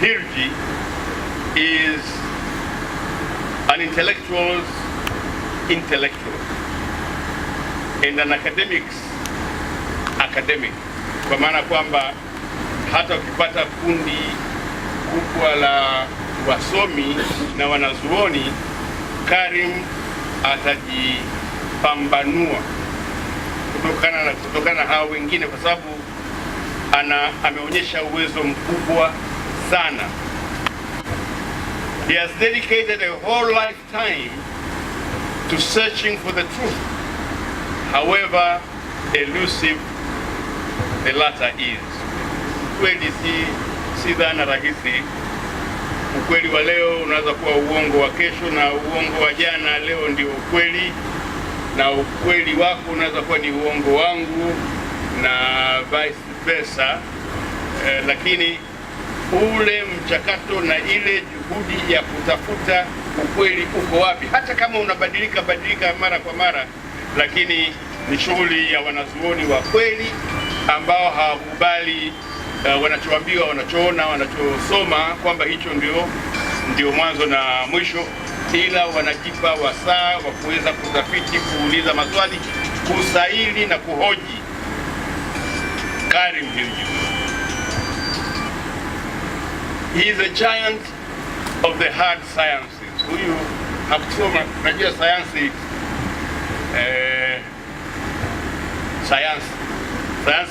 Hirji is an intellectual's intellectual and an academic's academic, kwa maana kwamba hata ukipata kundi kubwa la wasomi na wanazuoni, Karim atajipambanua kutokana na hao wengine, kwa sababu ameonyesha uwezo mkubwa sana. He has dedicated a whole lifetime to searching for the truth, however elusive the latter is. Kweli si dhana rahisi. Ukweli wa leo unaweza kuwa uongo wa kesho, na uongo wa jana leo ndio ukweli, na ukweli wako unaweza kuwa ni uongo wangu na vice versa. Lakini ule mchakato na ile juhudi ya kutafuta ukweli uko wapi, hata kama unabadilika mara kwa mara, lakini ni shughuli ya wanazuoni wa kweli ambao hawakubali wanachoambiwa, wanachoona, wanachosoma kwamba hicho ndio mwanzo na mwisho, ila wanajipa wasaa wa kuweza kutafiti, kuuliza maswali, kusaili na kuhoji. Karim Hirji, he is a giant of the hard sciences. Huyu hakusoma, najua sayansi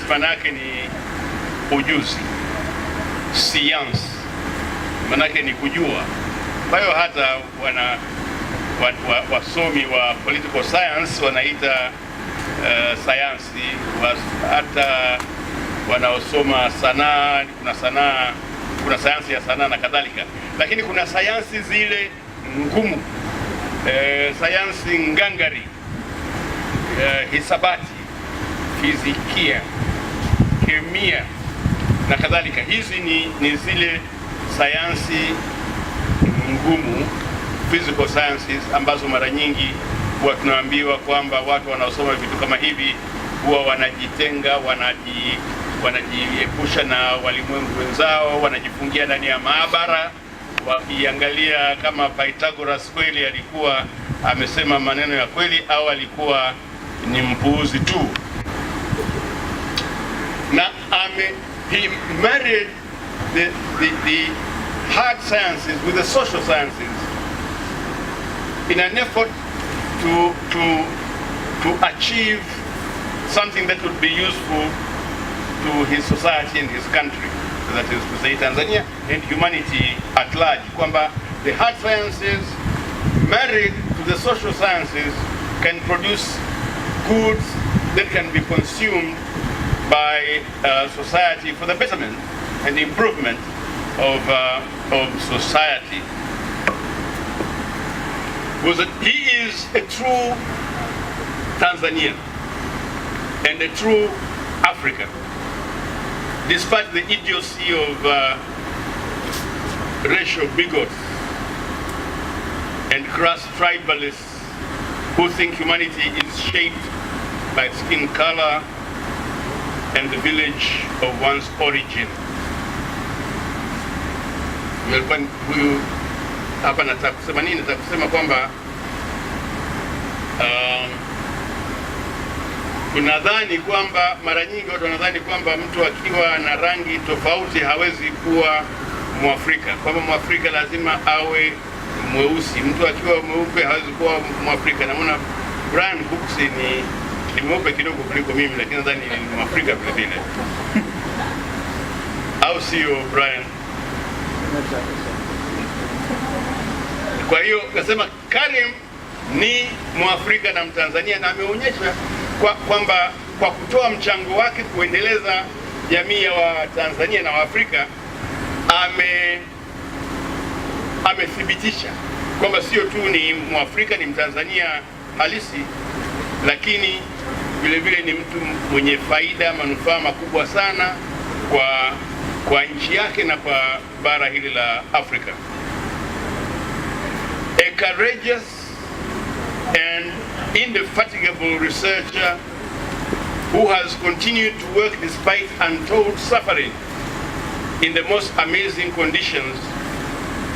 manake ni ujuzi, science manake ni kujua. Kwa hiyo hata wasomi wa political science wanaita sayansi, hata wanaosoma sanaa, kuna sayansi ya sanaa na kadhalika, lakini kuna sayansi zile ngumu, sayansi ngangari, hisabati, fizikia, kemia na kadhalika. Hizi ni zile sayansi ngumu, physical sciences, ambazo mara nyingi huwa tunaambiwa kwamba watu wanaosoma vitu kama hivi huwa wanajitenga, wanajiepusha na walimwengu wenzao, wanajifungia ndani ya maabara wakiangalia kama Pythagoras kweli alikuwa amesema maneno ya kweli au alikuwa ni mpuuzi tu. Na he married the hard sciences with the social sciences in an effort to achieve something that would be useful to his society and his country, that is to say Tanzania and humanity at large. Kwamba the hard sciences married to the social sciences can produce goods that can be consumed by society for the betterment and improvement of society. He is a true Tanzanian and a true African, despite the idiocy of racial bigots and crass tribalists who think humanity is shaped by skin color and the village of one's origin. Huyu hapa nataka kusema nini? Nataka kusema kwamba tunadhani kwamba mara nyingi watu wanadhani kwamba mtu akiwa na rangi tofauti hawezi kuwa Mwafrika, kwamba Mwafrika lazima awe mweusi, mtu akiwa mweupe hawezi kuwa Mwafrika. Naona Brian Hooks ni mweupe kidogo kuliko mimi, lakini nadhani ni Mwafrika vile vile. Au sio Brian? Kwa hiyo nasema Karim ni Mwafrika na Mtanzania, na ameonyesha kwamba kwa kutoa mchango wake kuendeleza jamii ya Watanzania na Waafrika amethibitisha kwamba sio tu ni Mwafrika, ni Mtanzania halisi, lakini vile vile ni mtu mwenye faida, manufaa makubwa sana kwa nchi yake na kwa bara hili la Afrika. A courageous and indefatigable researcher who has continued to work despite untold suffering in the most amazing conditions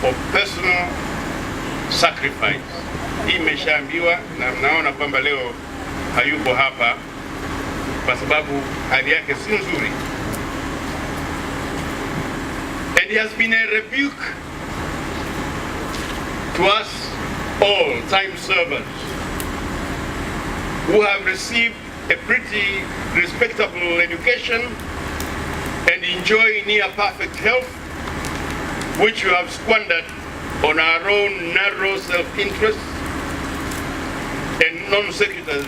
of personal sacrifice. Hii imeshaambiwa na mnaona kwamba leo hayupo hapa kwa sababu hali yake si nzuri. And it has been a rebuke to us all time servers who have received a pretty respectable education and enjoy near perfect health, which we have squandered on our own narrow self-interest and non-sequiturs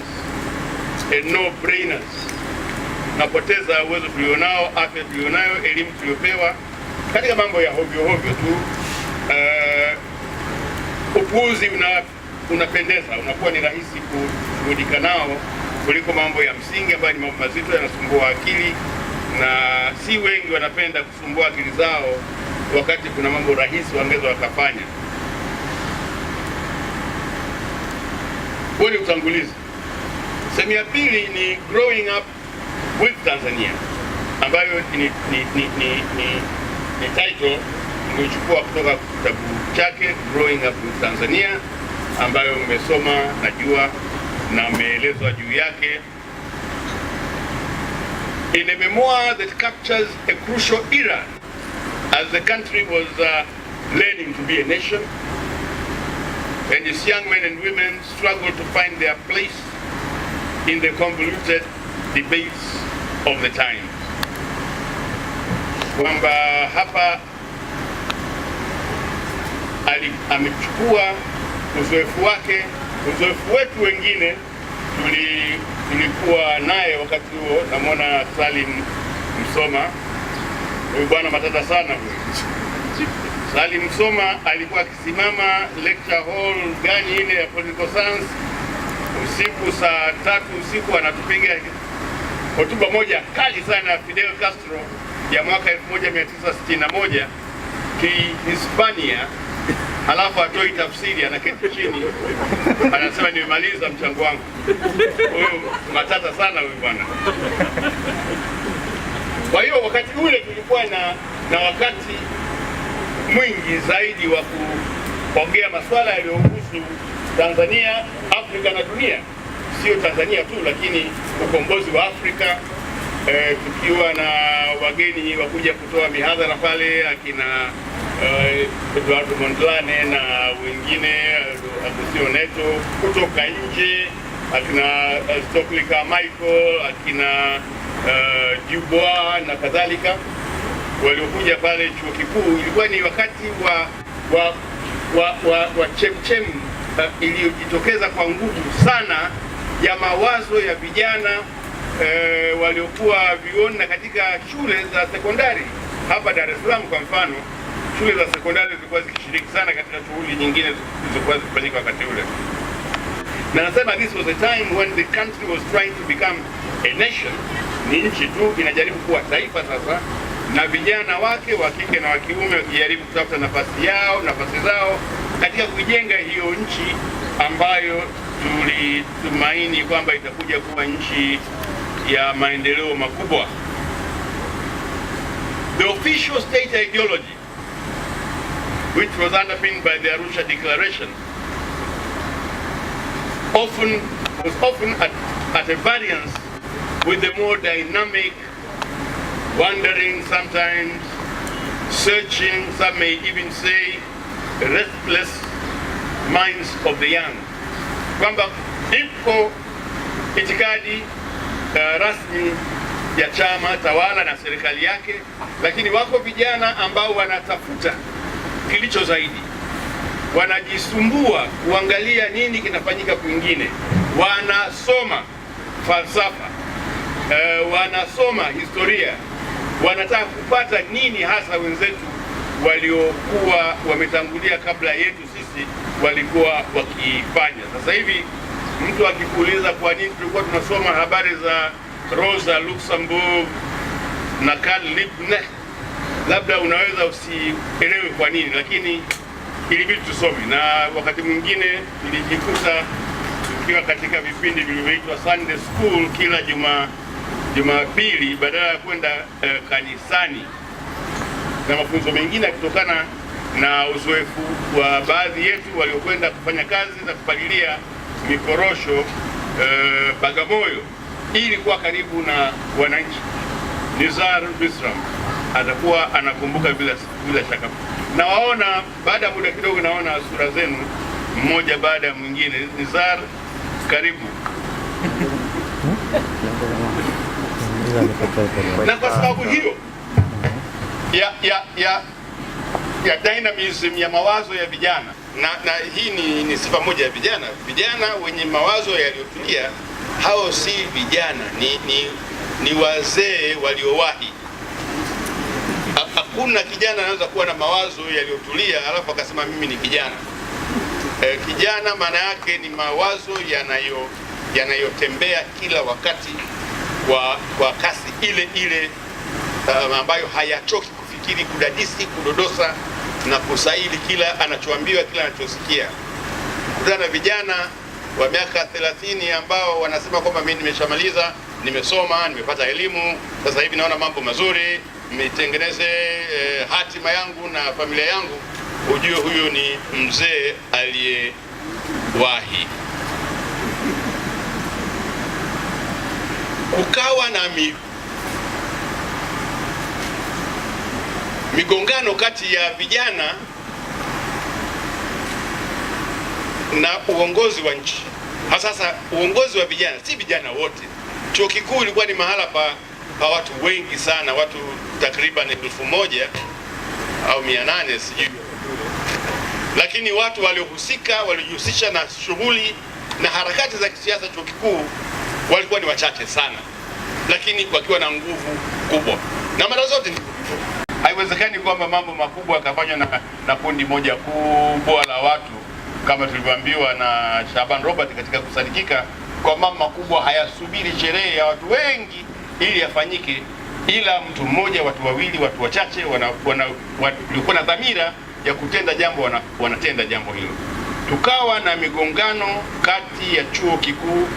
and no-brainers. Napoteza uwezo tulionao, afya tulionayo, elimu tuliopewa katika mambo ya hovyo tu. Upuuzi unapendeza, unakuwa ni rahisi kushughulika nao kuliko mambo ya msingi ambayo ni mambo mazito yanasumbua akili, na si wengi wanapenda kusumbua akili zao wakati kuna mambo rahisi wangeweza wakafanya. Huo ni utangulizi. Sehemu ya pili ni growing up with Tanzania, ambayo ni title nilichukua kutoka kitabu chake Growing Up with Tanzania, ambayo mmesoma najua na mmeelezwa juu yake. In a memoir that captures a crucial era as the country was learning to be a nation, and its young men and women struggled to find their place in the convoluted debates of the time. Kwamba hapa amechukua uzoefu wake, uzoefu wetu wengine tulikuwa naye wakati huo. Namwona Salim Msoma, huyu bwana matata sana huyu. Salim Msoma alikuwa akisimama lecture hall gani ile ya political science usiku saa 3 usiku, anatupiga hotuba moja kali sana ya Fidel Castro ya mwaka 1961 Kihispania, halafu atoi tafsiri, anaketi chini anasema nimemaliza mchango wangu. Huyu matata sana huyu bwana. Kwa hiyo wakati ule tulikuwa na wakati mwingi zaidi wa kuongea masuala yaliyohusu Tanzania, Afrika na dunia. Sio Tanzania tu, lakini ukombozi wa Afrika, tukiwa na wageni wakuja kutoa mihadhara pale, akina Eduardo Mondlane na wengine, Agustino Neto kutoka nje, akina Stokely Carmichael, akina Dubois na kadhalika, waliokuja pale chuo kikuu. Ilikuwa ni wakati wa chemchem iliyojitokeza kwa nguvu sana ya mawazo ya vijana waliokuwa vioni na katika shule za sekondari hapa Dar es Salaam. Kwa mfano, shule za sekondari zilikuwa zikishiriki sana katika shughuli nyingine zilizokuwa zikifanyika wakati ule. Na nasema this was a time when the country was trying to become a nation. Ni nchi tu inajaribu kuwa taifa sasa, na vijana wake wa kike na wa kiume wakijaribu kutafuta nafasi zao katika kujenga hiyo nchi ambayo tulitumaini kwamba itakuja kuwa nchi ya maendeleo makubwa. The official state ideology, which was underpinned by the Arusha Declaration, was often at a variance with the more dynamic, wandering, sometimes searching, some may even say restless minds of the young. Kwamba ipo itikadi rasmi ya chama tawala na serikali yake, lakini wako vijana ambao wanatafuta kilicho zaidi, wanajisumbua kuangalia nini kinafanyika kwingine, wanasoma falsafa, wanasoma historia, wanataka kupata nini hasa wenzetu waliokuwa wametangulia kabla yetu sisi walikuwa wakifanya. Sasa hivi mtu akikuuliza kwa nini tulikuwa tunasoma habari za Rosa Luxemburg na Karl Liebknecht, labda unaweza usielewe kwa nini, lakini ilibidi tusome. Na wakati mwingine tulijikuta tukiwa katika vipindi vilivyoitwa Sunday School kila Jumapili badala ya kwenda kanisani. na mafunzo mengine kutokana na uzoefu wa baadhi yetu waliokwenda kufanya kazi za kupalilia mikorosho Bagamoyo, ili kuwa karibu na wananchi. Nizar Bisram atakuwa anakumbuka bila shaka. Nawaona baada ya muda kidogo, naona sura zenu mmoja baada ya mwingine. Nizar, karibu. Na kwa sababu hiyo ya dynamism ya mawazo ya vijana, na hii ni sifa moja ya vijana. Vijana wenye mawazo yaliyotulia, hao si vijana, ni wazee waliowahi. Hakuna kijana anaweza kuwa na mawazo yaliyotulia alafu akasema mimi ni kijana. Kijana maana yake ni mawazo yanayotembea kila wakati kwa kasi ile ile, ambayo hayachoki kufikiri, kudadisi, kudodosa na kusaili kila anachoambiwa, kila anachosikia. Kuna vijana wa miaka 30 ambao wanasema kwamba mimi nimeshamaliza, nimesoma, nimepata elimu, sasa hivi naona mambo mazuri, nitengeneze hatima yangu na familia yangu. Ujue huyo ni mzee aliyewahi. Kukawa na migongano kati ya vijana na uongozi wa nchi. Sasa uongozi wa vijana, si vijana wote. Chuo kikuu ilikuwa ni mahala pa watu wengi sana, watu takriban 1000 au 800 sijui. Lakini watu waliohusika, walijihusisha na shughuli na harakati za kisiasa chuo kikuu walikuwa ni wachache sana, lakini wakiwa na nguvu kubwa. Na mara zote haiwezekani kwamba mambo makubwa yakafanywa na kundi moja kubwa la watu, kama tulivyoambiwa na Shaban Robert katika Kusadikika, kwa mambo makubwa hayasubiri sherehe ya watu wengi ili yafanyike, ila mtu mmoja, watu wawili, watu wachache walikuwa na dhamira ya kutenda jambo, wanatenda jambo hilo. Tukawa na migongano kati ya chuo kikuu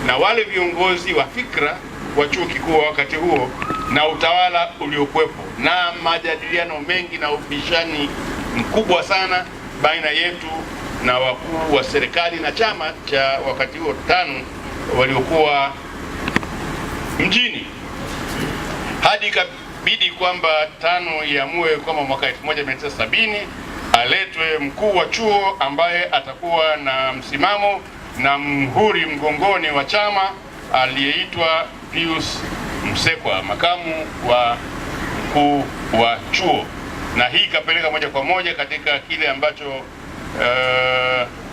na wale viongozi wa fikra wa chuo kikuu wakati huo na utawala uliokuwepo, na majadiliano mengi na ubishani mkubwa sana baina yetu na wakuu wa serikali na chama cha wakati huo tano waliokuwa mjini, hadi ikabidi kwamba tano iamue kwamba mwaka 1970 aletwe mkuu wa chuo ambaye atakuwa na msimamo na mhuri mgongoni wa chama, aliyeitwa Pius Msekwa, makamu wa mkuu wa chuo. Na hii ikapeleka moja kwa moja katika kile ambacho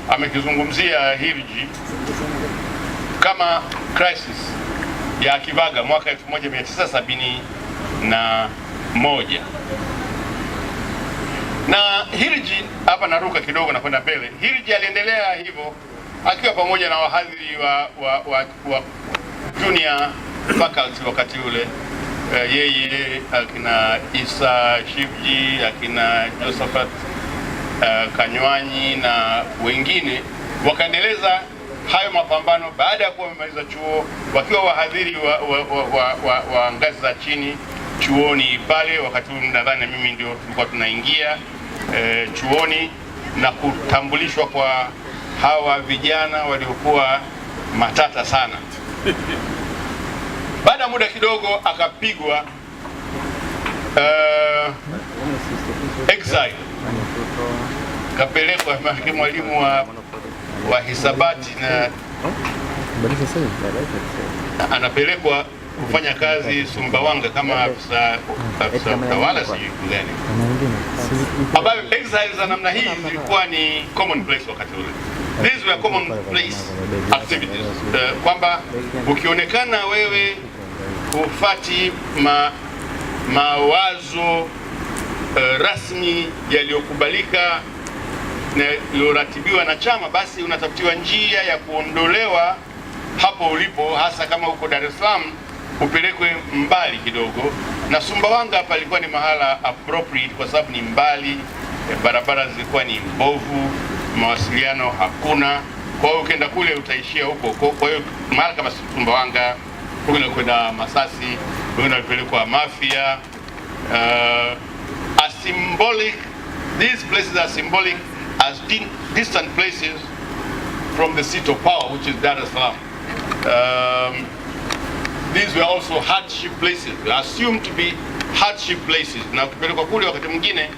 amekizungumzia Hirji kama crisis ya Kibaga mwaka 1971. Na Hirji, hapa naruka kidogo na kwenda mbele, Hirji aliendelea hivyo akiwa pamoja na wahadhiri wa junior faculty wakati ule, yeye akina Isa Shivji, akina Josephat Kanywanyi na wengine, wakaendeleza hayo mapambano baada ya kuwa wamemaliza chuo, wakiwa wahadhiri wa ngazi za chini chuoni pale. Wakati huu nadhani mimi ndio tulikuwa tunaingia chuoni na kutambulishwa kwa hawa vijana waliokuwa matata sana. Baada ya muda kidogo akapigwa exile, kapelekwa mwalimu wa hisabati na anapelekwa kufanya kazi Sumbawanga kama afisa utawala sijui gani, ambayo exile za namna hii zilikuwa ni commonplace wakati ule. These were commonplace activities, kwamba ukionekana wewe hufati mawazo rasmi yaliyokubalika na yaliyoratibiwa na chama, basi unatafutiwa njia ya kuondolewa hapo ulipo, hasa kama uko Dar es Salaam, upelekwe mbali kidogo. Na Sumbawanga hapa ilikuwa ni mahala appropriate kwa sababu ni mbali, barabara zilikuwa ni mbovu, mawasiliano hakuna. Kwa hiyo ukienda kule utaishia huko. Kwa hiyo mahali kama Sumbawanga, kwenda Masasi, wengine walipelekwa Mafia, are symbolic. These places are symbolic as distant places from the seat of power, which is Dar es Salaam. These were also hardship places, assumed to be hardship places. Na ukipelekwa kule wakati mwingine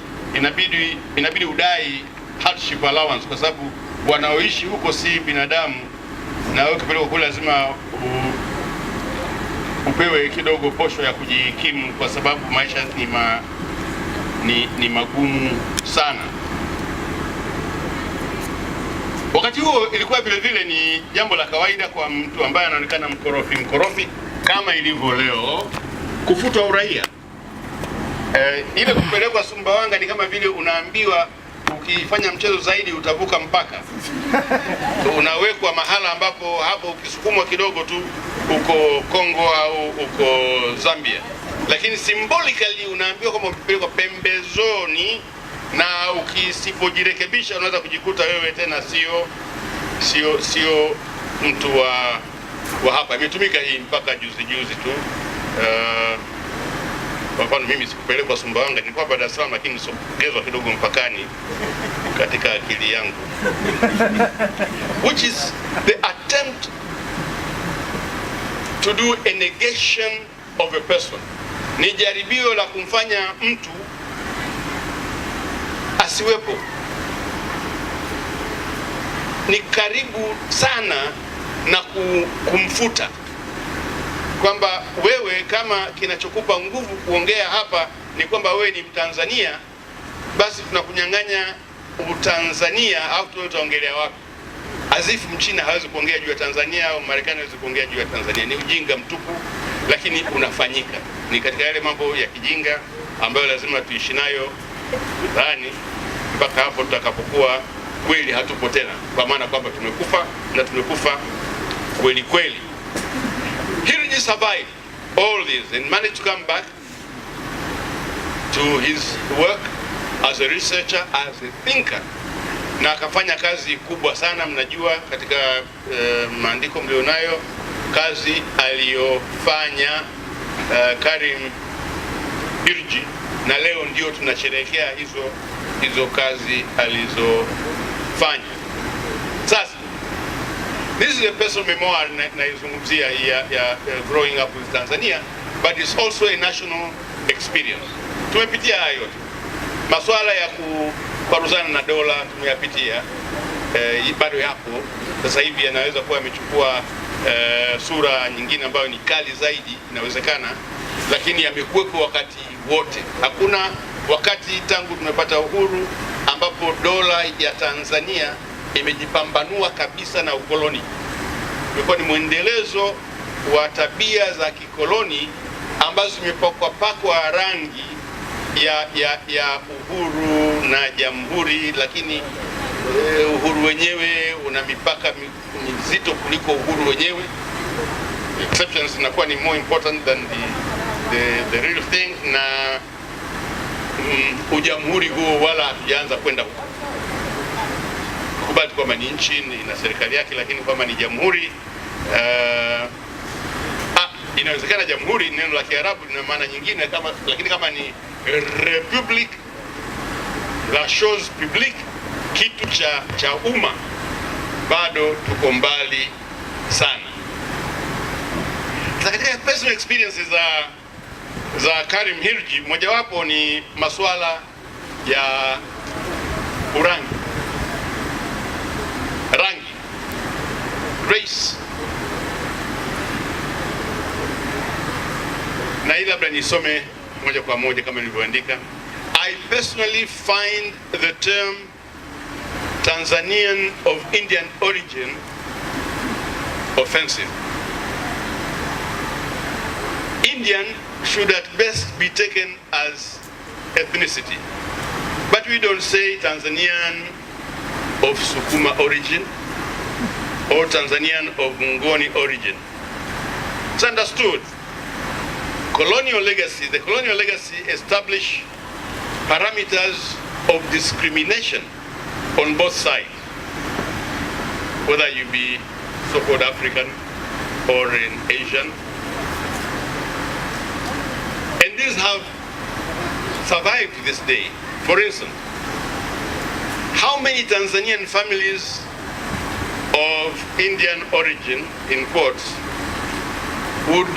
inabidi udai hardship allowance kwa sababu wanaoishi huko si binadamu, na wewe ukipelekwa kule lazima upewe kidogo posho ya kujikimu kwa sababu maisha ni magumu sana. Wakati huo ilikuwa vile vile ni jambo la kawaida kwa mtu ambaye anaonekana mkorofi kama ilivyo leo kufutwa uraia. Ile kupelekwa Sumbawanga ni kama vile unaambiwa ukifanya mchezo zaidi utavuka mpaka. Unawekwa mahala ambapo hapo ukisukumwa kidogo tu uko Kongo au uko Zambia. Lakini symbolically unaambiwa kama ukipelekwa pembezoni, na ukisipojirekebisha unaweza kujikuta wewe tena sio mtu wa hapa. Imetumika hii mpaka juzi tu. Kwa mfano mimi sikupelekwa Sumbawanga, nilikuwa Dar es Salaam, lakini nisogezwa kidogo mpakani katika akili yangu. Which is the attempt to do a negation of a person. Ni jaribio la kumfanya mtu asiwepo. Ni karibu sana na kumfuta, kwamba wewe kama kinachokupa nguvu kuongea hapa ni kwamba wewe ni Mtanzania, basi tunakunyang'anya Utanzania, au tutaongelea wapi? Azifu Mchina hawezi kuongea juu ya Tanzania au Marekani hawezi kuongea juu ya Tanzania. Ni ujinga mtupu, lakini unafanyika. Ni katika yale mambo ya kijinga ambayo lazima tuishi nayo ndani mpaka hapo tutakapokuwa kweli hatupo tena, kwa maana kwamba tumekufa na tumekufa kweli kweli. Hirji survived all this and managed to come back to his work as a researcher, as a thinker, na akafanya kazi kubwa sana. Mnajua katika maandiko mlionayo kazi aliyofanya Karim Hirji, na leo ndio tunasherehekea hizo kazi alizofanya. Sasa this is a personal memoir naizungumzia ya growing up with Tanzania, but it's also a national experience. Tumepitia hayo yote. Masuala ya kuparuzana na dola tumeyapitia, bado yapo. Sasa hivi yanaweza kuwa yamechukua sura nyingine ambayo ni kali zaidi, inawezekana, lakini yamekuwepo wakati wote. Hakuna wakati tangu tumepata uhuru ambapo dola ya Tanzania imejipambanua kabisa na ukoloni. Imekuwa ni mwendelezo wa tabia za kikoloni ambazo zimepakwa rangi ya uhuru na jamhuri, lakini uhuru wenyewe una mipaka mizito kuliko uhuru wenyewe. Exceptions zinakuwa ni more important than the real thing, na ujamhuri huo wala hatujaanza kwenda huko. Kubali kwamba ni nchi ina serikali yake, lakini kwamba ni jamhuri, inawezekana jamhuri neno la Kiarabu lina maana nyingine lakini kama ni republic, la chose publique, kitu cha umma, bado tuko mbali sana. Katika personal experiences za Karim Hirji, mojawapo ni masuala ya rangi, race. Na ila labda nisome moja kwa moja kama nilivyoandika. I personally find the term Tanzanian of Indian origin offensive. Indian should at best be taken as ethnicity, but we don't say Tanzanian of Sukuma origin or Tanzanian of Ngoni origin. It's understood. The colonial legacy established parameters of discrimination on both sides, whether you be so-called African or an Asian. And these have survive to this day. For instance, how many Tanzanian families of Indian origin, in quotes, would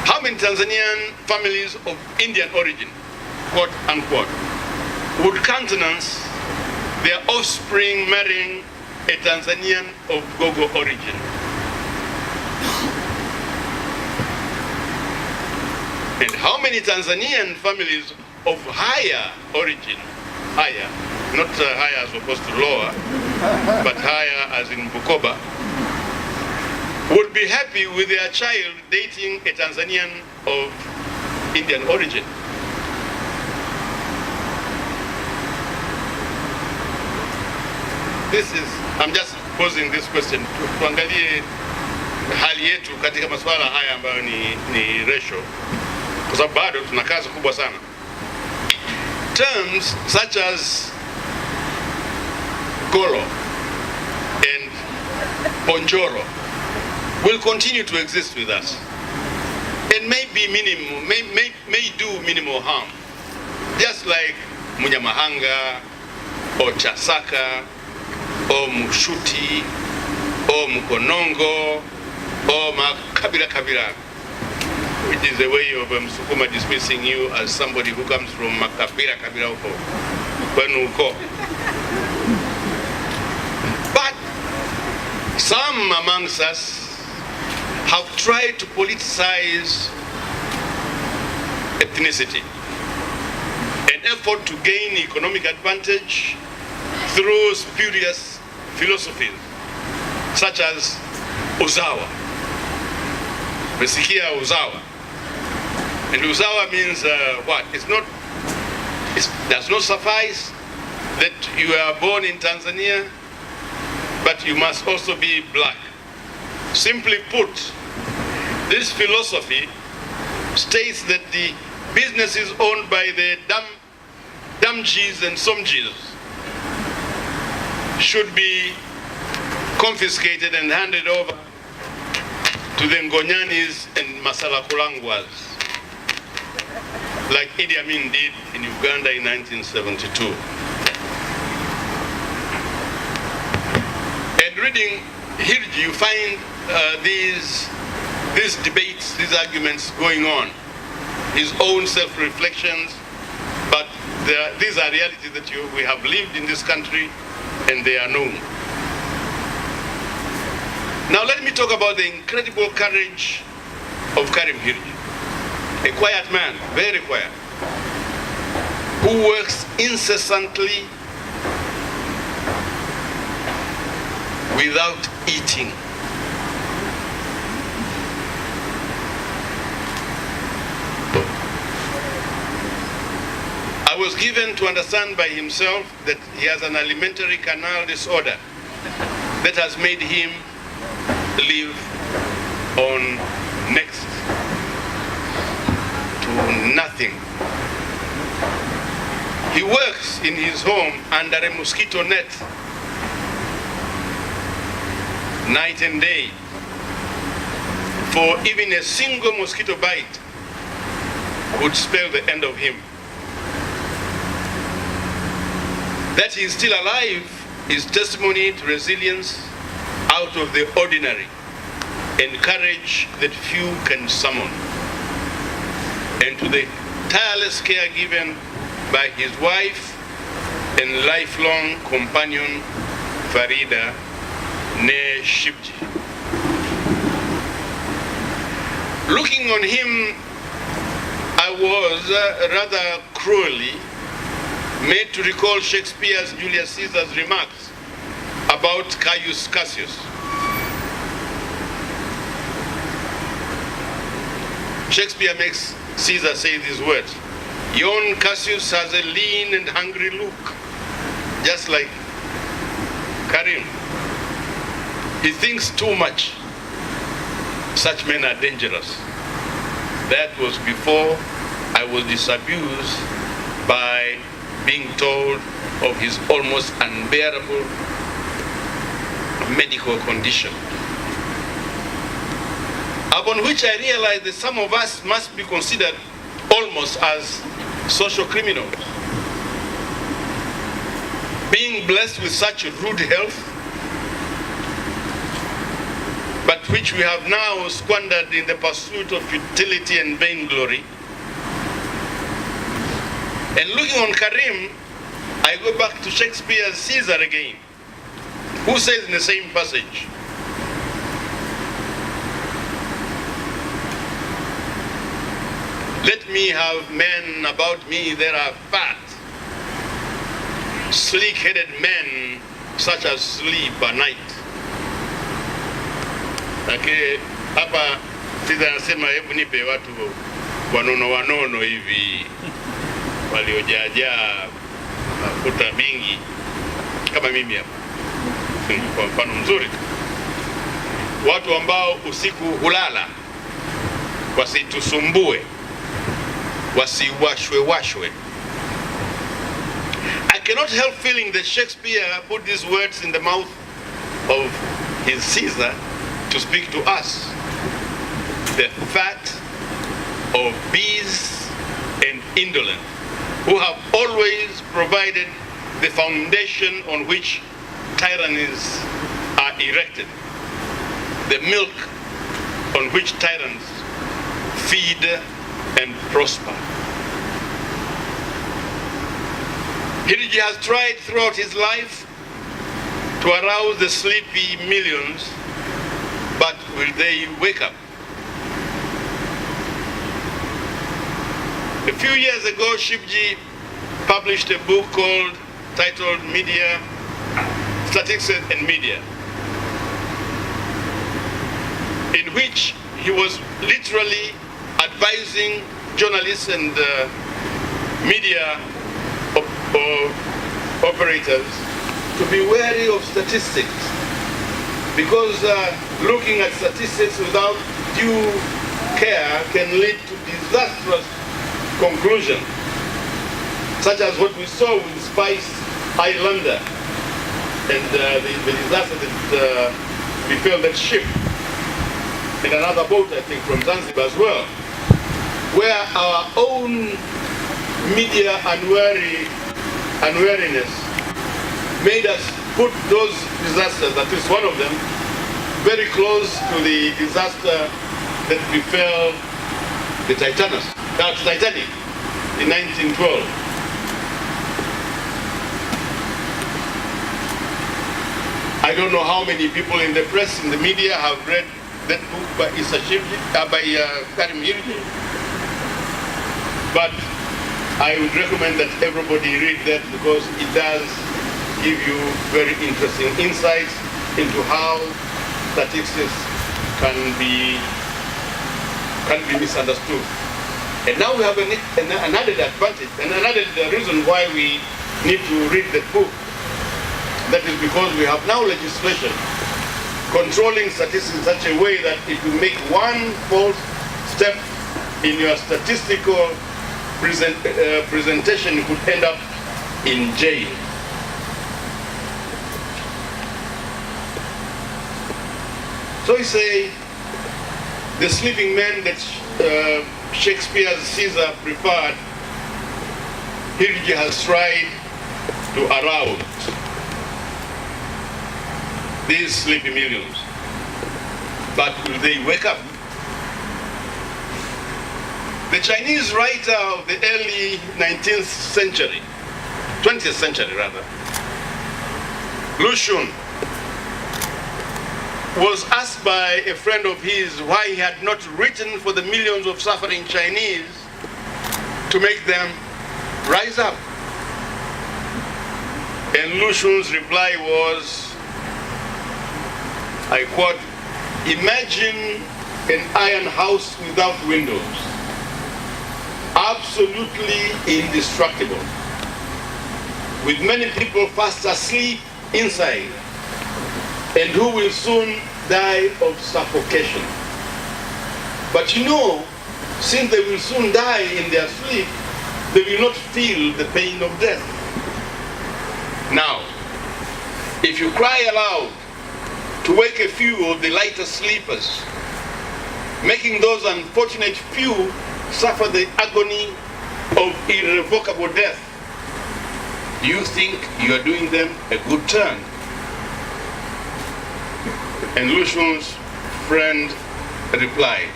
how many Tanzanian families of Indian origin, quote unquote, would countenance their offspring marrying a Tanzanian of Gogo origin? And how many Tanzanian families of higher origin, higher, not higher as opposed to lower, but higher as in Bukoba, would be happy with their child dating a Tanzanian of Indian origin? I'm just posing this question. Tuangalie hali yetu katika masuala haya ambayo ni racial, kwa sababu bado tuna kazi kubwa sana. Terms such as Golo and Bonjoro will continue to exist with us and may do minimal harm, just like Munyamahanga or Chasaka or Mushuti or Mukonongo or Makabila, which is a way of Msukuma dismissing you as somebody who comes from Makabila huko kwenu huko. But some amongst us have tried to politicize ethnicity, an effort to gain economic advantage through spurious philosophies such as Uzawa. Mesikia Uzawa. And Uzawa means what? It does not suffice that you are born in Tanzania, but you must also be black. Simply put, this philosophy states that the businesses owned by the Damjis and Somjis should be confiscated and handed over to the Ngonyanis and Masalakulangwas, like Idi Amin did in Uganda in 1972. And reading Hirji, you find these debates, these arguments going on, his own self-reflections, but these are realities that we have lived in this country and they are known. Now let me talk about the incredible courage of Karim Hirji, a quiet man, very quiet, who works incessantly without eating. I was given to understand by himself that he has an alimentary canal disorder that has made him live on next to nothing. He works in his home under a mosquito net, night and day, for even a single mosquito bite would spell the end of him. That he is still alive is testimony to resilience out of the ordinary and courage that few can summon, and to the tireless care given by his wife and lifelong companion Farida Ne Shibji. Looking on him, I was rather cruelly made to recall Shakespeare's Julius Caesar's remarks about Caius Cassius. Shakespeare makes Caesar say these words: "Yon Cassius has a lean and hungry look, just like Karim. He thinks too much. Such men are dangerous." That was before I was disabused by being told of his almost unbearable medical condition. upon which I realized that some of us must be considered almost as social criminals. Being blessed with such rude health, but which we have now squandered in the pursuit of utility and vainglory. And looking on Karim, I go back to Shakespeare's Caesar again, who says in the same passage, "Let me have men about me that are fat, sleek-headed men such as sleep at night." Lakini hapa Caesar anasema hebu nipe watu wanono hivi waliojaa mafuta mingi kama mimi hapa. Kwa mfano mzuri, watu ambao usiku hulala, wasitusumbue, wasiwashwe. I cannot help feeling that Shakespeare put these words in the mouth of his Caesar to speak to us, the fat, obese, and indolent, who have always provided the foundation on which tyrannies are erected, the milk on which tyrants feed and prosper. Hirji has tried throughout his life to arouse the sleepy millions, but will they wake up? A few years ago, Hirji published a book titled Media, Statistics and Media, in which he was literally advising journalists and media operators to be wary of statistics, because looking at statistics without due care can lead to disastrous conclusions, such as what we saw with Spice Islander and the disaster that befell that ship and another boat, I think, from Zanzibar as well, where our own media unwariness made us put those disasters, at least one of them, very close to the disaster that befell the Titanic in 1912. I don't know how many people in the press, in the media, have read that book by Karim Hirji, but I would recommend that everybody read that, because it does give you very interesting insights into how statistics can be misunderstood. And now we have an added advantage, and another reason why we need to read that book. That is because we have now legislation controlling statistics in such a way that if you make one false step in your statistical presentation, you could end up in jail. So we say the sleeping men that Shakespeare's Caesar preferred, Hirji has tried to arouse these sleepy millions. But will they wake up? The Chinese writer of the early 20th century, Lu Xun, was asked by a friend of his why he had not written for the millions of suffering Chinese to make them rise up. And Lu Xun's reply was, I quote, "Imagine an iron house without windows, absolutely indestructible, with many people fast asleep inside, and who will soon die of suffocation. But you know, since they will soon die in their sleep, they will not feel the pain of death. Now, if you cry aloud to wake a few of the lighter sleepers, making those unfortunate few suffer the agony of irrevocable death. Do you think you are doing them a good turn? And Lushun's friend replied,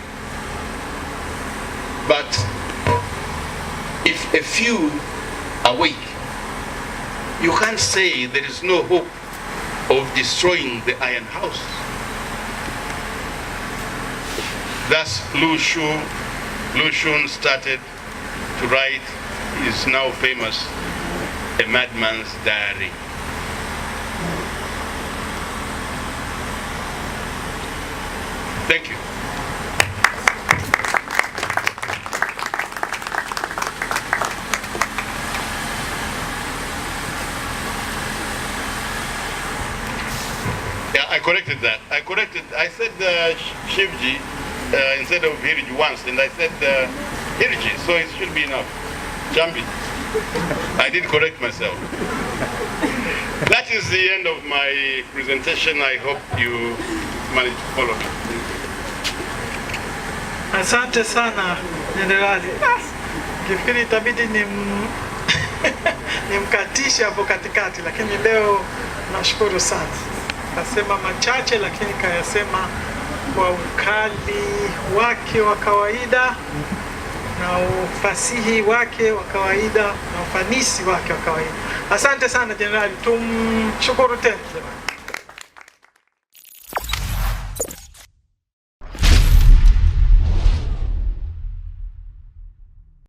but if a few awake, you can't say there is no hope of destroying the iron house. Thus Lushun started to write his now famous A Madman's Diary. Thank you. Yeah, I corrected that. I said Shivji instead of Hirji once, and I said Hirji, so it should be enough. Jambi. I did correct myself. That is the end of my presentation. I hope you managed to follow me. Asante sana Jenerali. Kifikiri itabidi nimkatishe hapo katikati, lakini leo nashukuru sana. Kasema machache lakini kayasema kwa ukali wake wa kawaida na ufasihi wake wa kawaida na ufanisi wake wa kawaida. Asante sana Jenerali, tumshukuru tena.